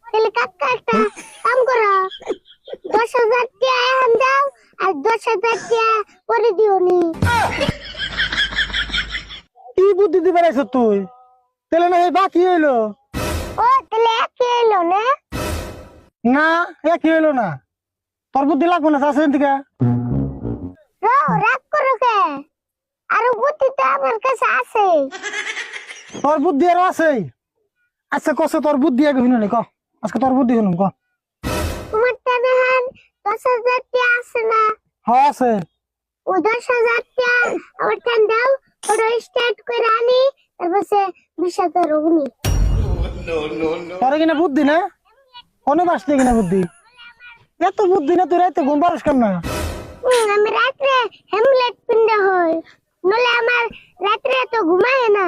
তাহলে কাকা একটা কাম করো, 10,000 টাকা এখন দাও আর 10,000 টাকা পরে দিও নি। কি বুদ্ধি দিবে রাইছ তুই? তাহলে না এই বাকি হইলো ও তাহলে একই এলো না? না, কি হইলো না? তোর বুদ্ধি লাগবো না চাষের দিকে। রাগ করো কে? আর বুদ্ধি তো আমার কাছে আছে। তোর বুদ্ধি আরো আছে। আচ্ছা কস তোর বুদ্ধি আগে শুনুন ক, আজকে তোর বুদ্ধি শুনুন ক। তোমার টাকাহান 10,000 টাকা আছে না? হ্যাঁ আছে। ও 10,000 টাকা আমার টান দাও, ওটা স্টার্ট করে আনি, তারপর সে বিষয় করো উনি। তোর কিনা বুদ্ধি না? অনেক আসলে কিনা বুদ্ধি? এত বুদ্ধি না তুই রাইতে ঘুম পারিস কেন না? আমি রাত্রে হেমলেট পিন্ডা হয়, নলে আমার রাত্রে তো ঘুমায় না।